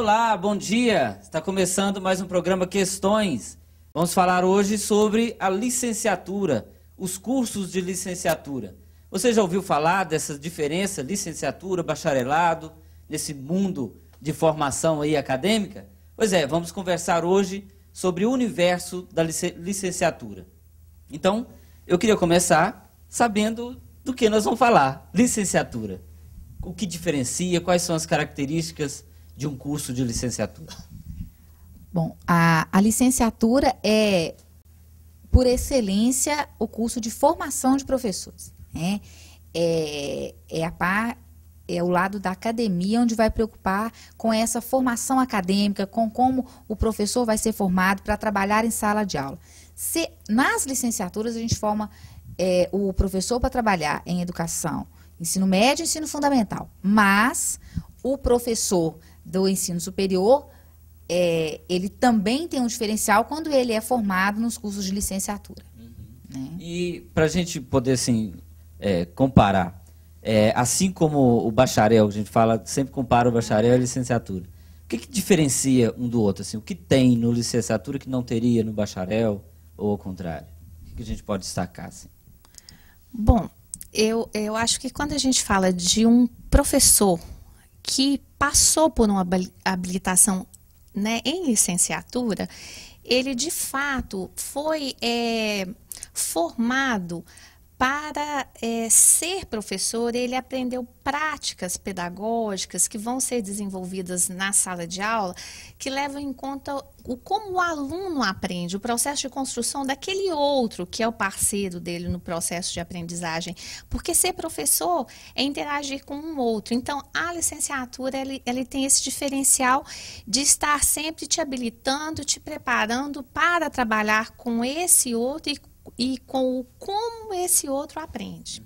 Olá, bom dia! Está começando mais um programa Questões. Vamos falar hoje sobre a licenciatura, os cursos de licenciatura. Você já ouviu falar dessa diferença, licenciatura, bacharelado, nesse mundo de formação aí acadêmica? Pois é, vamos conversar hoje sobre o universo da licenciatura. Então, eu queria começar sabendo do que nós vamos falar. Licenciatura. O que diferencia, quais são as características de um curso de licenciatura? Bom, a licenciatura é, por excelência, o curso de formação de professores, né? É o lado da academia, onde vai preocupar com essa formação acadêmica, com como o professor vai ser formado para trabalhar em sala de aula. Nas licenciaturas, a gente forma o professor para trabalhar em educação, ensino médio e ensino fundamental, mas o professor do ensino superior, ele também tem um diferencial quando ele é formado nos cursos de licenciatura. Né? E para a gente poder assim, comparar, assim como o bacharel, a gente fala, sempre compara o bacharel e a licenciatura. O que diferencia um do outro? Assim, o que tem no licenciatura que não teria no bacharel ou ao contrário? O que a gente pode destacar? Assim? Bom, eu acho que quando a gente fala de um professor que passou por uma habilitação, né, em licenciatura, ele de fato foi formado para ser professor. Ele aprendeu práticas pedagógicas que vão ser desenvolvidas na sala de aula, que levam em conta como o aluno aprende, o processo de construção daquele outro que é o parceiro dele no processo de aprendizagem. Porque ser professor é interagir com um outro. Então, a licenciatura ele tem esse diferencial de estar sempre te habilitando, te preparando para trabalhar com esse outro e com como esse outro aprende.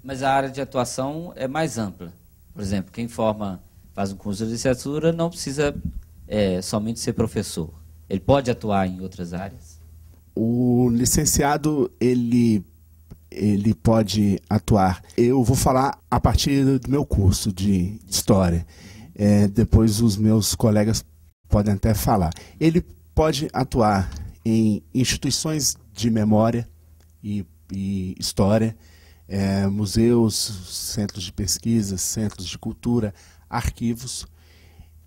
Mas a área de atuação é mais ampla. Por exemplo, quem faz um curso de licenciatura não precisa somente ser professor. Ele pode atuar em outras áreas. O licenciado, ele pode atuar. Eu vou falar a partir do meu curso de História. Depois os meus colegas podem até falar. Ele pode atuar em instituições de memória e história, museus, centros de pesquisa, centros de cultura, arquivos.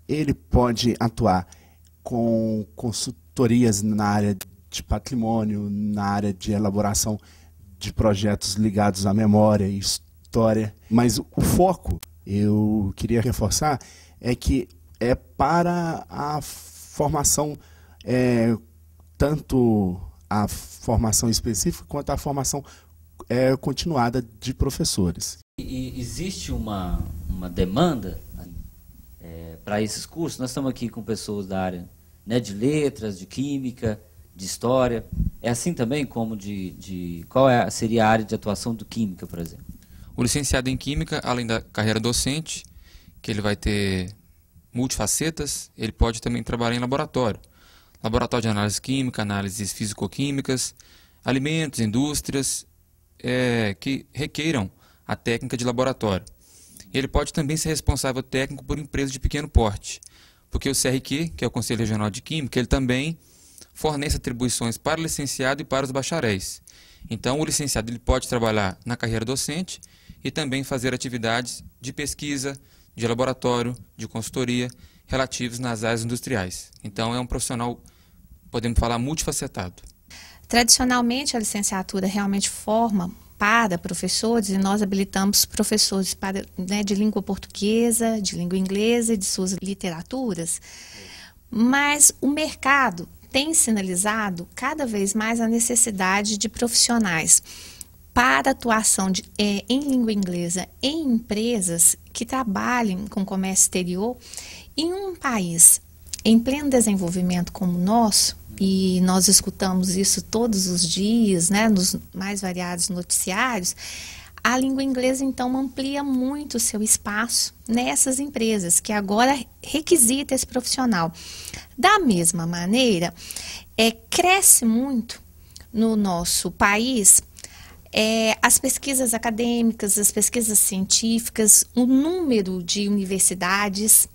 Ele pode atuar com consultorias na área de patrimônio, na área de elaboração de projetos ligados à memória e história. Mas o foco, eu queria reforçar, é que é para a formação, tanto a formação específica quanto a formação continuada de professores. E existe uma demanda para esses cursos? Nós estamos aqui com pessoas da área, né, de letras, de química, de história. É assim também como qual seria a área de atuação do química, por exemplo? O licenciado em química, além da carreira docente, que ele vai ter multifacetas, ele pode também trabalhar em laboratório. Laboratório de análise química, análises físico-químicas, alimentos, indústrias que requeiram a técnica de laboratório. Ele pode também ser responsável técnico por empresas de pequeno porte, porque o CRQ, que é o Conselho Regional de Química, ele também fornece atribuições para o licenciado e para os bacharéis. Então, o licenciado ele pode trabalhar na carreira docente e também fazer atividades de pesquisa, de laboratório, de consultoria, relativos nas áreas industriais. Então, é um profissional, podemos falar, multifacetado. Tradicionalmente, a licenciatura realmente forma para professores, e nós habilitamos professores de língua portuguesa, de língua inglesa e de suas literaturas, mas o mercado tem sinalizado cada vez mais a necessidade de profissionais para atuação em língua inglesa em empresas que trabalhem com comércio exterior. Em um país em pleno desenvolvimento como o nosso, e nós escutamos isso todos os dias, né, nos mais variados noticiários, a língua inglesa, então, amplia muito o seu espaço nessas empresas, que agora requisita esse profissional. Da mesma maneira, cresce muito no nosso país as pesquisas acadêmicas, as pesquisas científicas, o número de universidades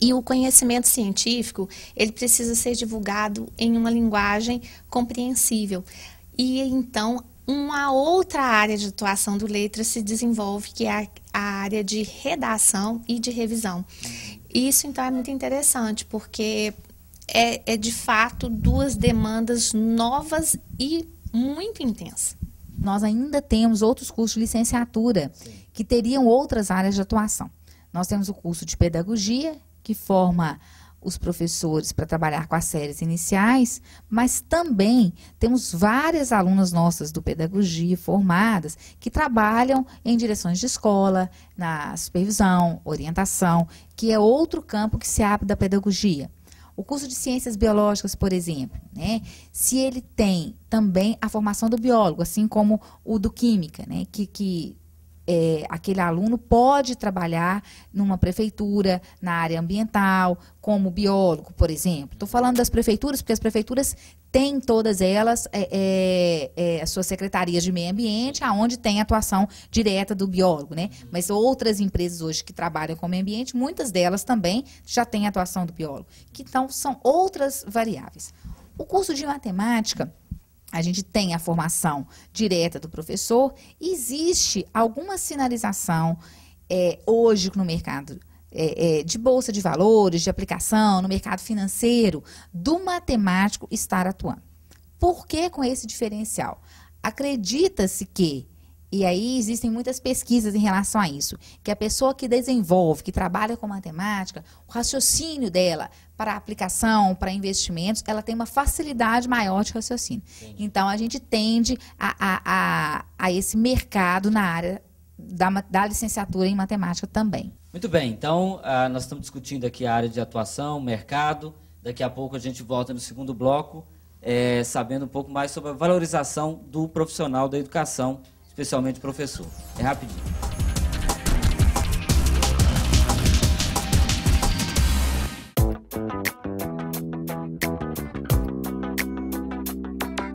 E o conhecimento científico, ele precisa ser divulgado em uma linguagem compreensível. E então, uma outra área de atuação do Letras se desenvolve, que é a área de redação e de revisão. Isso, então, é muito interessante, porque é de fato duas demandas novas e muito intensas. Nós ainda temos outros cursos de licenciatura que teriam outras áreas de atuação. Nós temos o curso de pedagogia, que forma os professores para trabalhar com as séries iniciais, mas também temos várias alunas nossas do pedagogia formadas que trabalham em direções de escola, na supervisão, orientação, que é outro campo que se abre da pedagogia. O curso de ciências biológicas, por exemplo, né, se ele tem também a formação do biólogo, assim como o do química, né, que aquele aluno pode trabalhar numa prefeitura, na área ambiental, como biólogo, por exemplo. Estou falando das prefeituras, porque as prefeituras têm todas elas as suas secretarias de meio ambiente, aonde tem atuação direta do biólogo, né? Mas outras empresas hoje que trabalham com o meio ambiente, muitas delas também já têm atuação do biólogo. Que então são outras variáveis. O curso de matemática, a gente tem a formação direta do professor. Existe alguma sinalização hoje no mercado de bolsa de valores, de aplicação, no mercado financeiro, do matemático estar atuando. Por que com esse diferencial? Acredita-se que, e aí existem muitas pesquisas em relação a isso, que a pessoa que desenvolve, que trabalha com matemática, o raciocínio dela para aplicação, para investimentos, ela tem uma facilidade maior de raciocínio. Entendi. Então, a gente tende a esse mercado na área da licenciatura em matemática também. Muito bem, então nós estamos discutindo aqui a área de atuação, mercado. Daqui a pouco a gente volta no segundo bloco, sabendo um pouco mais sobre a valorização do profissional da educação, especialmente professor. É rapidinho.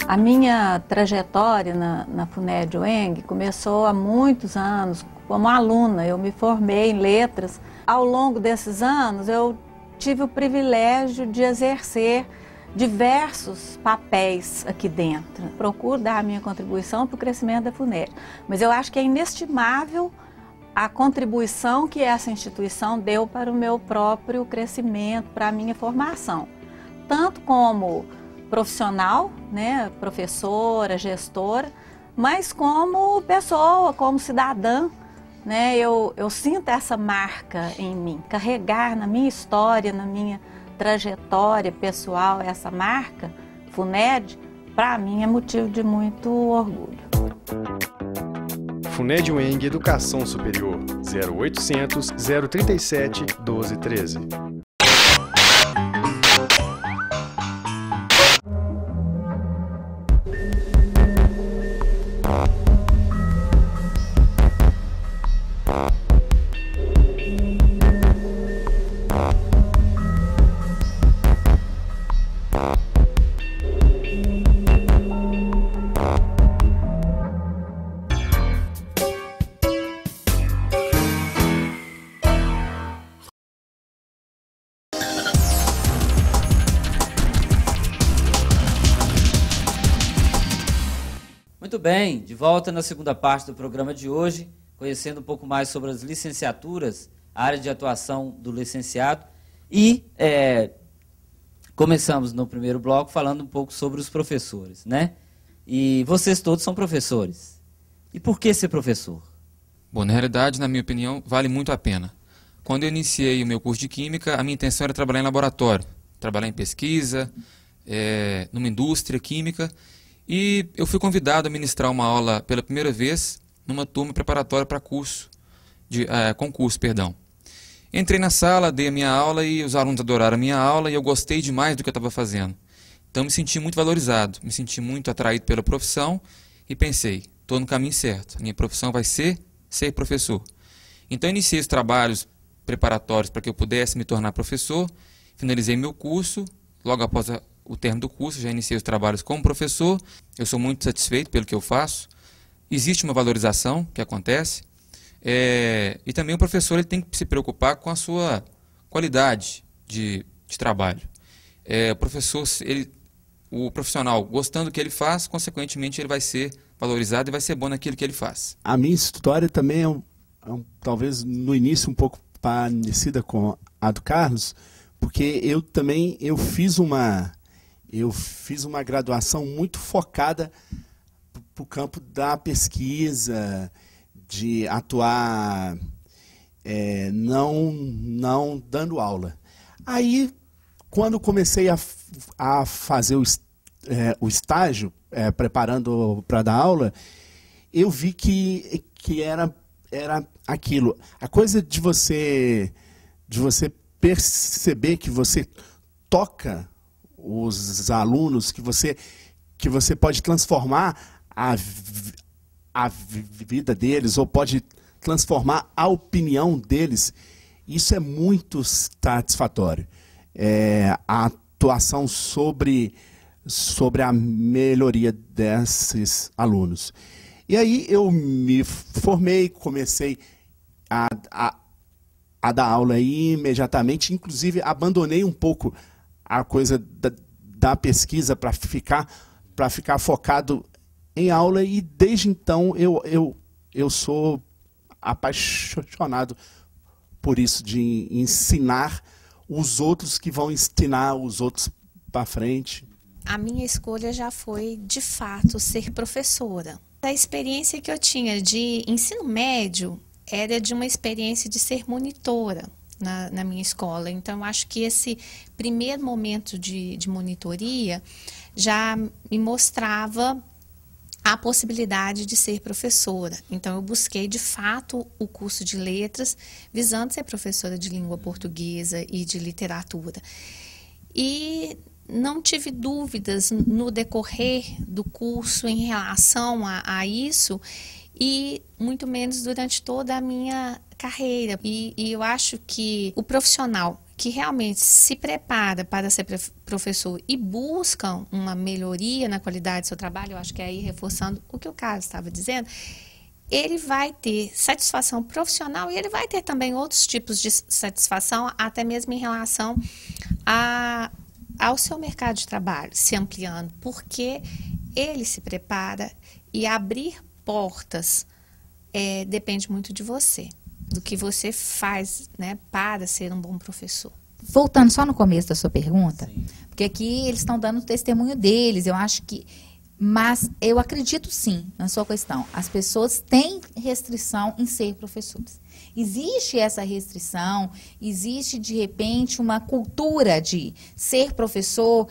A minha trajetória na FUNED-UENG começou há muitos anos como aluna. Eu me formei em letras. Ao longo desses anos, eu tive o privilégio de exercer diversos papéis aqui dentro. Procuro dar a minha contribuição para o crescimento da FUNED. Mas eu acho que é inestimável a contribuição que essa instituição deu para o meu próprio crescimento, para a minha formação. Tanto como profissional, né, professora, gestora, mas como pessoa, como cidadã, né, eu sinto essa marca em mim. Carregar na minha história, na minha trajetória pessoal, essa marca, FUNED, para mim é motivo de muito orgulho. FUNED-UENG Educação Superior, 0800 037 1213. Muito bem, de volta na segunda parte do programa de hoje, conhecendo um pouco mais sobre as licenciaturas, a área de atuação do licenciado. E começamos no primeiro bloco falando um pouco sobre os professores, né? E vocês todos são professores. E por que ser professor? Bom, na realidade, na minha opinião, vale muito a pena. Quando eu iniciei o meu curso de Química, a minha intenção era trabalhar em laboratório, trabalhar em pesquisa, numa indústria química. E eu fui convidado a ministrar uma aula pela primeira vez numa turma preparatória para concurso. Entrei na sala, dei a minha aula e os alunos adoraram a minha aula e eu gostei demais do que eu estava fazendo. Então me senti muito valorizado, me senti muito atraído pela profissão e pensei, estou no caminho certo, a minha profissão vai ser professor. Então iniciei os trabalhos preparatórios para que eu pudesse me tornar professor, finalizei meu curso, logo após o término do curso, já iniciei os trabalhos como professor, eu sou muito satisfeito pelo que eu faço, existe uma valorização que acontece, e também o professor ele tem que se preocupar com qualidade de trabalho. O profissional, gostando do que ele faz, consequentemente ele vai ser valorizado e vai ser bom naquilo que ele faz. A minha história também talvez no início um pouco parecida com a do Carlos, porque eu fiz uma graduação muito focada para o campo da pesquisa, de atuar não dando aula. Aí, quando comecei a fazer o estágio, preparando para dar aula, eu vi que era aquilo. A coisa de você perceber que você toca os alunos, que você pode transformar a vida deles, ou pode transformar a opinião deles, isso é muito satisfatório. A atuação sobre a melhoria desses alunos. E aí eu me formei, comecei a dar aula imediatamente, inclusive abandonei um pouco a coisa da pesquisa para ficar focado em aula, e desde então eu sou apaixonado por isso, de ensinar os outros que vão ensinar os outros para frente. A minha escolha já foi, de fato, ser professora. A experiência que eu tinha de ensino médio era de uma experiência de ser monitora na minha escola. Então, eu acho que esse primeiro momento de monitoria já me mostrava a possibilidade de ser professora. Então, eu busquei, de fato, o curso de letras, visando ser professora de língua portuguesa e de literatura. E não tive dúvidas no decorrer do curso em relação a isso, e muito menos durante toda a minha carreira. E eu acho que o profissional que realmente se prepara para ser professor e busca uma melhoria na qualidade do seu trabalho, eu acho que aí, reforçando o que o Carlos estava dizendo, ele vai ter satisfação profissional, e ele vai ter também outros tipos de satisfação, até mesmo em relação ao seu mercado de trabalho, se ampliando, porque ele se prepara, e abrir portas depende muito de você, do que você faz, né, para ser um bom professor. Voltando só no começo da sua pergunta, Sim. porque aqui eles estão dando o testemunho deles, eu acho que, mas eu acredito sim na sua questão. As pessoas têm restrição em ser professores. Existe essa restrição, existe de repente uma cultura de ser professor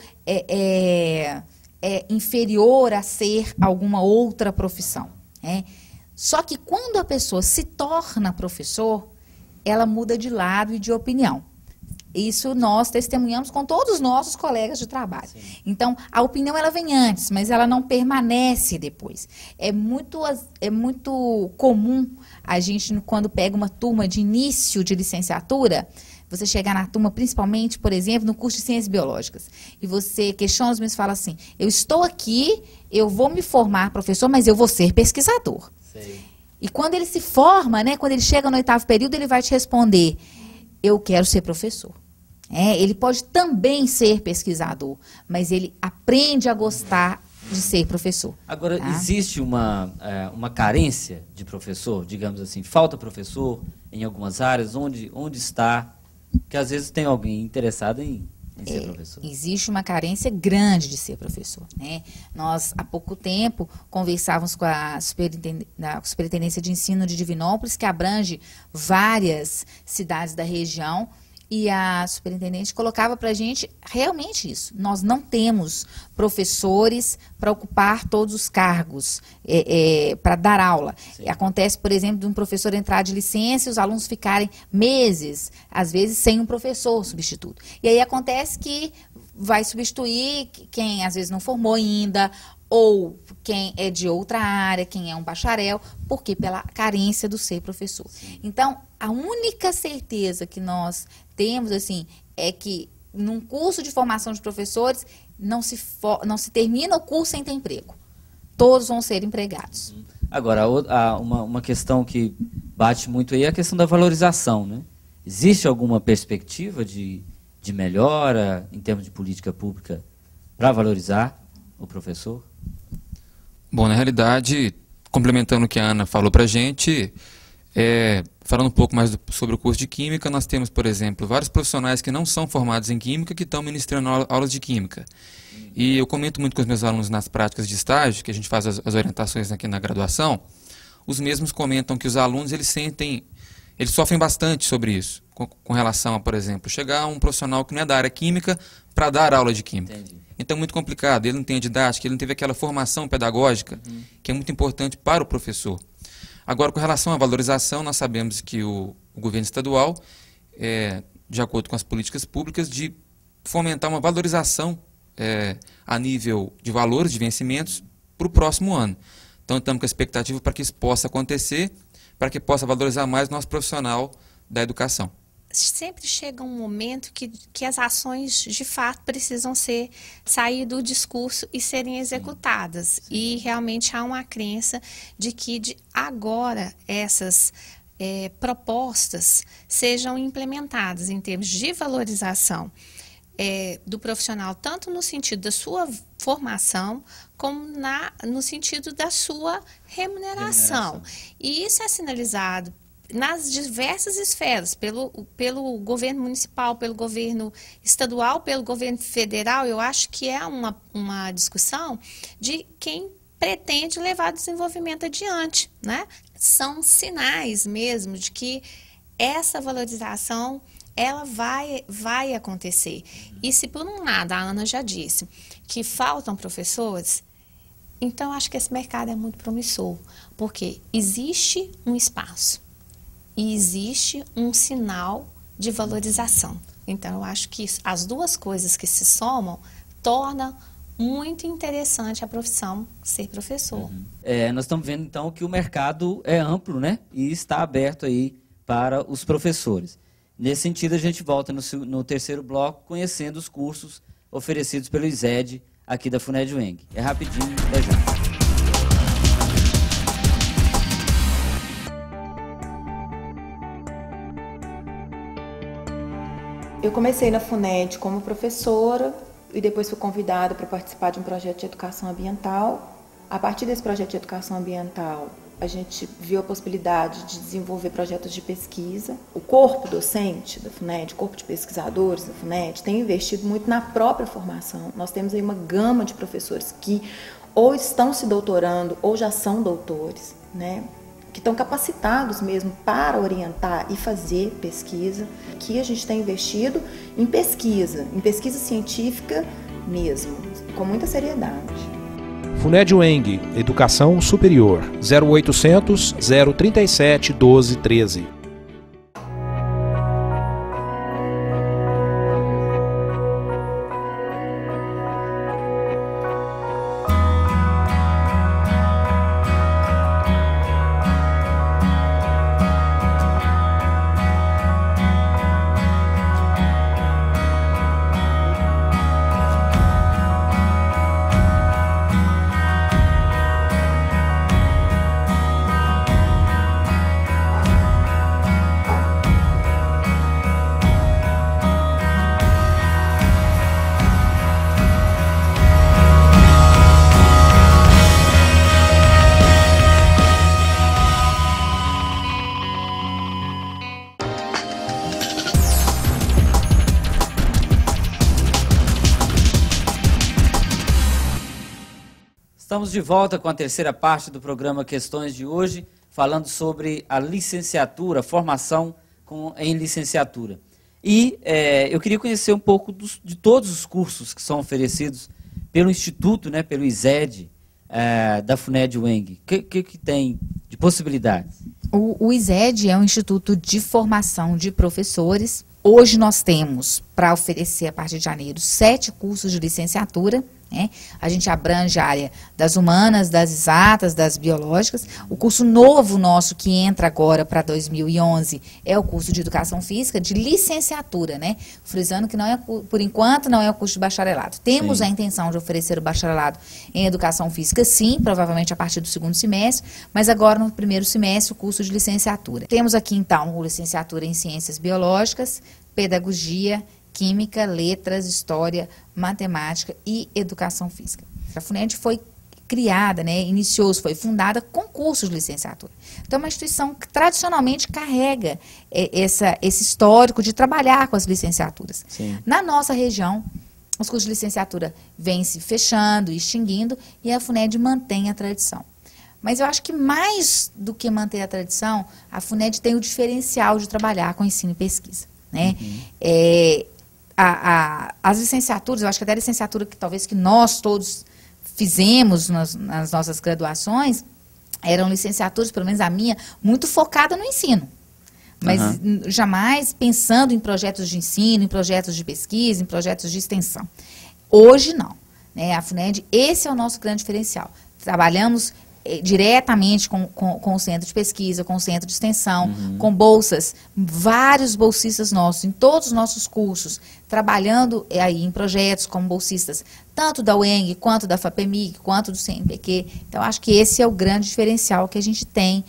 inferior a ser alguma outra profissão. Só que quando a pessoa se torna professor, ela muda de lado e de opinião. Isso nós testemunhamos com todos os nossos colegas de trabalho. Sim. Então, a opinião ela vem antes, mas ela não permanece depois. É muito comum a gente, quando pega uma turma de início de licenciatura, você chegar na turma, principalmente, por exemplo, no curso de Ciências Biológicas, e você questiona os meus e fala assim, eu estou aqui, eu vou me formar professor, mas eu vou ser pesquisador. Sei. E quando ele se forma, né, quando ele chega no 8º período, ele vai te responder, eu quero ser professor. Ele pode também ser pesquisador, mas ele aprende a gostar de ser professor. Agora, existe uma carência de professor, digamos assim, falta professor em algumas áreas, onde está, que às vezes tem alguém interessado em ser professor? Existe uma carência grande de ser professor, né? Nós, há pouco tempo, conversávamos com a Superintendência de Ensino de Divinópolis, que abrange várias cidades da região, e a superintendente colocava para a gente realmente isso. Nós não temos professores para ocupar todos os cargos, para dar aula. Sim. Acontece, por exemplo, de um professor entrar de licença e os alunos ficarem meses, às vezes, sem um professor substituto. E aí acontece que vai substituir quem às vezes não formou ainda, ou quem é de outra área, quem é um bacharel, porque pela carência do ser professor. Sim. Então, a única certeza que nós temos, assim, é que num curso de formação de professores não se termina o curso sem ter emprego. Todos vão ser empregados. Agora, uma questão que bate muito aí é a questão da valorização, né? Existe alguma perspectiva de melhora em termos de política pública para valorizar o professor? Bom, na realidade, complementando o que a Ana falou para a gente, falando um pouco mais sobre o curso de Química, nós temos, por exemplo, vários profissionais que não são formados em Química que estão ministrando aulas de Química. E eu comento muito com os meus alunos nas práticas de estágio, que a gente faz as orientações aqui na graduação, os mesmos comentam que os alunos, eles sofrem bastante sobre isso, com relação a, por exemplo, chegar um profissional que não é da área química para dar aula de Química. Entendi. Então é muito complicado, ele não tem a didática, ele não teve aquela formação pedagógica, que é muito importante para o professor. Agora, com relação à valorização, nós sabemos que o governo estadual, de acordo com as políticas públicas, de fomentar uma valorização a nível de valores, de vencimentos, para o próximo ano. Então, estamos com a expectativa para que isso possa acontecer, para que possa valorizar mais o nosso profissional da educação. Sempre chega um momento que as ações, de fato, precisam sair do discurso e serem executadas. E realmente há uma crença de que agora essas propostas sejam implementadas em termos de valorização do profissional, tanto no sentido da sua formação, como no sentido da sua remuneração. E isso é sinalizado nas diversas esferas, pelo governo municipal, pelo governo estadual, pelo governo federal. Eu acho que é uma discussão de quem pretende levar o desenvolvimento adiante, né? São sinais mesmo de que essa valorização ela vai acontecer. E se por um lado, a Ana já disse, que faltam professores, então acho que esse mercado é muito promissor, porque existe um espaço e existe um sinal de valorização. Então, eu acho que as duas coisas que se somam tornam muito interessante a profissão ser professor. Nós estamos vendo, então, que o mercado é amplo, né? E está aberto aí para os professores. Nesse sentido, a gente volta no terceiro bloco, conhecendo os cursos oferecidos pelo ISED aqui da FUNED-UENG. É rapidinho, até já. Eu comecei na FUNED como professora e depois fui convidada para participar de um projeto de educação ambiental. A partir desse projeto de educação ambiental, a gente viu a possibilidade de desenvolver projetos de pesquisa. O corpo docente da FUNED, o corpo de pesquisadores da FUNED, tem investido muito na própria formação. Nós temos aí uma gama de professores que ou estão se doutorando ou já são doutores, né? Que estão capacitados mesmo para orientar e fazer pesquisa. Aqui a gente tem investido em pesquisa científica mesmo, com muita seriedade. FUNED-UENG, Educação Superior, 0800 037 1213. Estamos de volta com a terceira parte do programa Questões de hoje, falando sobre a licenciatura, formação em licenciatura. E eu queria conhecer um pouco de todos os cursos que são oferecidos pelo Instituto, né, pelo ISED, da FUNED-UENG. O que tem de possibilidades? O ISED é um instituto de formação de professores. Hoje nós temos, para oferecer a partir de janeiro, 7 cursos de licenciatura, né? A gente abrange a área das humanas, das exatas, das biológicas. O curso novo nosso que entra agora para 2011 é o curso de Educação Física de licenciatura, né? Frisando que não é, por enquanto, não é o curso de bacharelado. Temos a intenção de oferecer o bacharelado em Educação Física, sim, provavelmente a partir do segundo semestre, mas agora no primeiro semestre o curso de licenciatura. Temos aqui, então, licenciatura em Ciências Biológicas, Pedagogia, Química, Letras, História, Matemática e Educação Física. A FUNED foi criada, né, foi fundada com cursos de licenciatura. Então, é uma instituição que tradicionalmente carrega esse histórico de trabalhar com as licenciaturas. Sim. Na nossa região, os cursos de licenciatura vêm se fechando e extinguindo e a FUNED mantém a tradição. Mas eu acho que mais do que manter a tradição, a FUNED tem o diferencial de trabalhar com ensino e pesquisa, né? As licenciaturas, eu acho que até a licenciatura que talvez que nós todos fizemos nas nossas graduações, eram licenciaturas, pelo menos a minha, muito focada no ensino. Mas jamais pensando em projetos de ensino, em projetos de pesquisa, em projetos de extensão. Hoje não, né? A FUNED, esse é o nosso grande diferencial. Trabalhamos diretamente com o centro de pesquisa, com o centro de extensão, com bolsas, vários bolsistas nossos, em todos os nossos cursos, trabalhando aí em projetos como bolsistas, tanto da UENG, quanto da FAPEMIG, quanto do CNPq. Então, acho que esse é o grande diferencial que a gente tem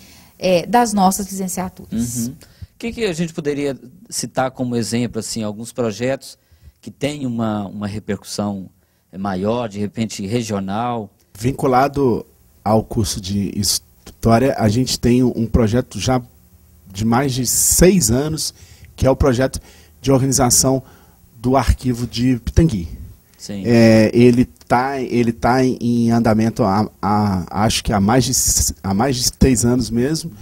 das nossas licenciaturas. O que a gente poderia citar como exemplo, assim, alguns projetos que têm uma repercussão maior, de repente regional? Vinculado ao curso de História, a gente tem um projeto já de mais de 6 anos, que é o projeto de organização do arquivo de Pitangui. Sim. Ele tá em andamento acho que há mais de 3 anos mesmo,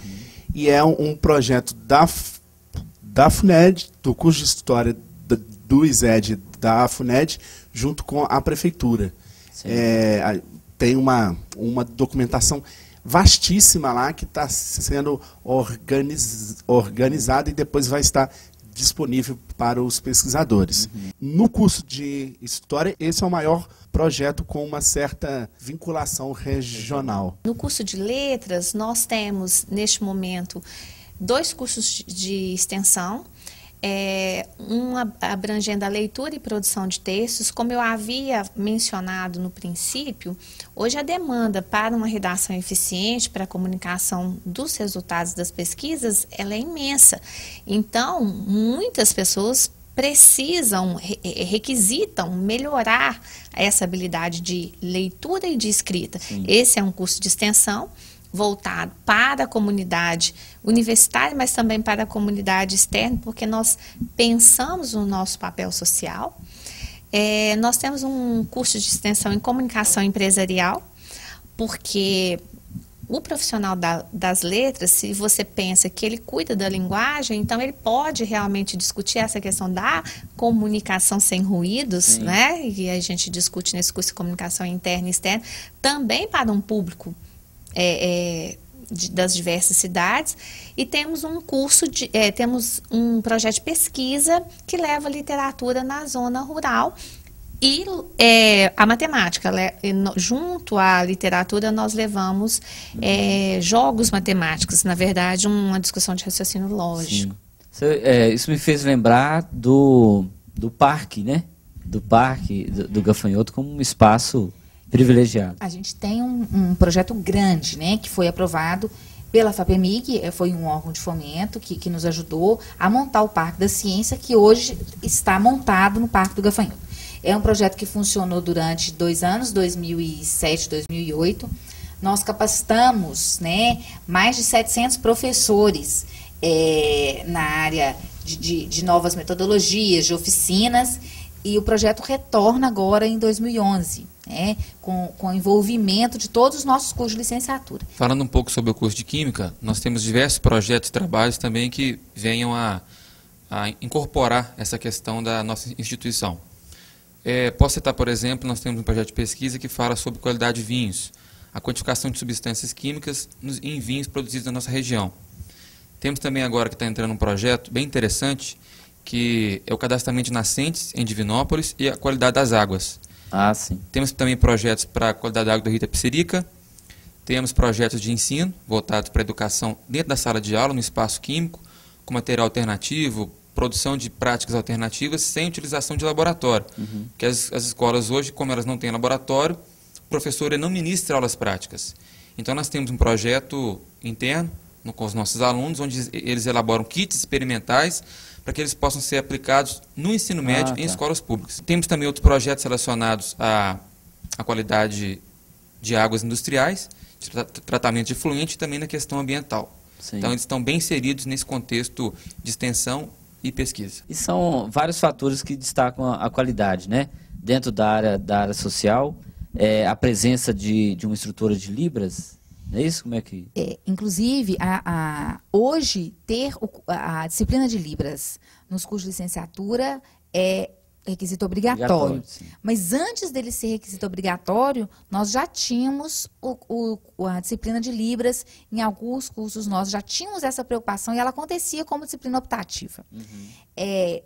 e é um projeto da FUNED, do curso de História do ISED da FUNED, junto com a Prefeitura. Tem uma documentação vastíssima lá que está sendo organizada e depois vai estar disponível para os pesquisadores. No curso de História, esse é o maior projeto com uma certa vinculação regional. No curso de Letras, nós temos, neste momento, 2 cursos de extensão, um abrangendo a leitura e produção de textos. Como eu havia mencionado no princípio, hoje a demanda para uma redação eficiente, para a comunicação dos resultados das pesquisas, ela é imensa. Então, muitas pessoas requisitam melhorar essa habilidade de leitura e de escrita. Sim. Esse é um curso de extensão voltado para a comunidade universitária, mas também para a comunidade externa, porque nós pensamos no nosso papel social. Nós temos um curso de extensão em comunicação empresarial, porque o profissional das letras, se você pensa que ele cuida da linguagem, então ele pode realmente discutir essa questão da comunicação sem ruídos, né? E a gente discute nesse curso de comunicação interna e externa, também para um público das diversas cidades, e temos um curso temos um projeto de pesquisa que leva literatura na zona rural e a matemática. Junto à literatura nós levamos jogos matemáticos, na verdade uma discussão de raciocínio lógico. Isso me fez lembrar do parque, né? Do parque do Gafanhoto como um espaço privilegiado. A gente tem um projeto grande, né, que foi aprovado pela FAPEMIG, foi um órgão de fomento que nos ajudou a montar o Parque da Ciência, que hoje está montado no Parque do Gafanhoto. É um projeto que funcionou durante 2 anos, 2007, 2008. Nós capacitamos, né, mais de 700 professores na área de novas metodologias, de oficinas, e o projeto retorna agora em 2011, com o envolvimento de todos os nossos cursos de licenciatura. Falando um pouco sobre o curso de Química, nós temos diversos projetos e trabalhos também que venham a incorporar essa questão da nossa instituição. Posso citar, por exemplo, nós temos um projeto de pesquisa que fala sobre qualidade de vinhos, a quantificação de substâncias químicas em vinhos produzidos na nossa região. Temos também agora que está entrando um projeto bem interessante, que é o cadastramento de nascentes em Divinópolis e a qualidade das águas. Ah, sim. Temos também projetos para a qualidade da água do Rio Itapecerica. Temos projetos de ensino voltados para a educação dentro da sala de aula, no espaço químico, com material alternativo, produção de práticas alternativas sem utilização de laboratório. Porque as escolas hoje, como elas não têm laboratório, o professor não ministra aulas práticas. Então nós temos um projeto interno com os nossos alunos, onde eles elaboram kits experimentais para que eles possam ser aplicados no ensino médio em escolas públicas. Temos também outros projetos relacionados à qualidade de águas industriais, de tratamento de efluente e também na questão ambiental. Sim. Então eles estão bem inseridos nesse contexto de extensão e pesquisa. E são vários fatores que destacam a qualidade, né? Dentro da área social, a presença de uma instrutora de Libras, não é isso? Como é que... Inclusive, hoje, ter a disciplina de Libras nos cursos de licenciatura é requisito obrigatório. Mas antes dele ser requisito obrigatório, nós já tínhamos a disciplina de Libras em alguns cursos nossos, já tínhamos essa preocupação e ela acontecia como disciplina optativa.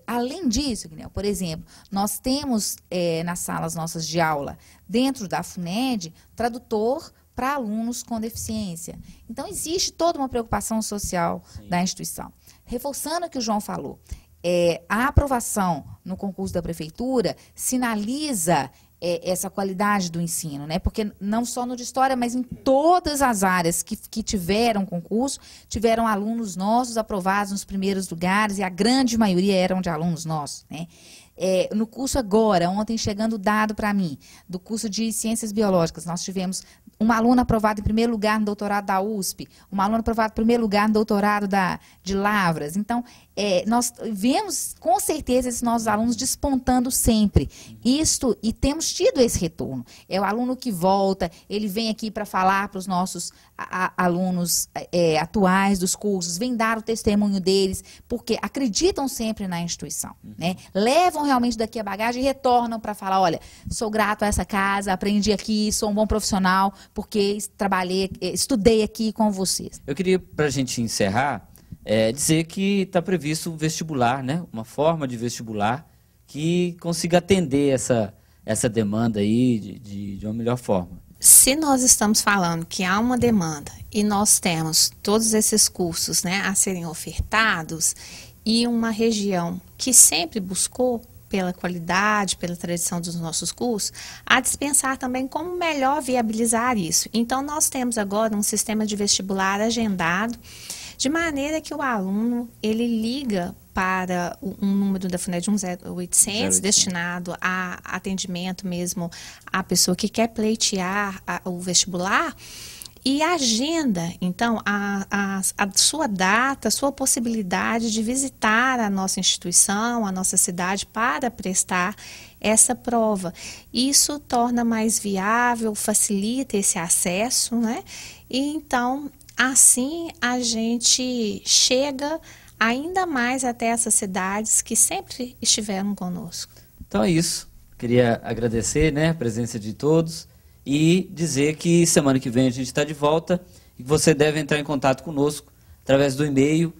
Além disso, Guilherme, por exemplo, nós temos nas salas nossas de aula, dentro da FUNED, tradutor para alunos com deficiência. Então, existe toda uma preocupação social da instituição. Reforçando o que o João falou, a aprovação no concurso da prefeitura sinaliza essa qualidade do ensino, né? Porque não só no de história, mas em todas as áreas que tiveram concurso, tiveram alunos nossos aprovados nos primeiros lugares, e a grande maioria eram de alunos nossos, né? No curso agora, ontem chegando o dado para mim, do curso de Ciências Biológicas, nós tivemos uma aluna aprovada em primeiro lugar no doutorado da USP, uma aluna aprovada em primeiro lugar no doutorado de Lavras. Então, nós vemos com certeza esses nossos alunos despontando sempre. E temos tido esse retorno. É o aluno que volta, ele vem aqui para falar para os nossos alunos atuais dos cursos, vem dar o testemunho deles, porque acreditam sempre na instituição, né? Levam realmente daqui a bagagem e retornam para falar, olha, sou grato a essa casa, aprendi aqui, sou um bom profissional, porque estudei aqui com vocês. Eu queria, para a gente encerrar, dizer que está previsto um vestibular, né? Uma forma de vestibular que consiga atender essa demanda aí de uma melhor forma. Se nós estamos falando que há uma demanda e nós temos todos esses cursos, né, a serem ofertados, e uma região que sempre buscou pela qualidade, pela tradição dos nossos cursos, a dispensar também como melhor viabilizar isso. Então, nós temos agora um sistema de vestibular agendado, de maneira que o aluno, ele liga para um número da FUNED 10800, destinado a atendimento mesmo à pessoa que quer pleitear o vestibular, e agenda, então, a sua data, a sua possibilidade de visitar a nossa instituição, a nossa cidade, para prestar essa prova. Isso torna mais viável, facilita esse acesso, né? E então, assim, a gente chega ainda mais até essas cidades que sempre estiveram conosco. Então é isso. Queria agradecer, né, a presença de todos. E dizer que semana que vem a gente está de volta e que você deve entrar em contato conosco através do e-mail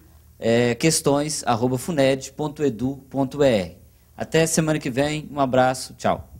questões@funed.edu.br. Até semana que vem, um abraço, tchau.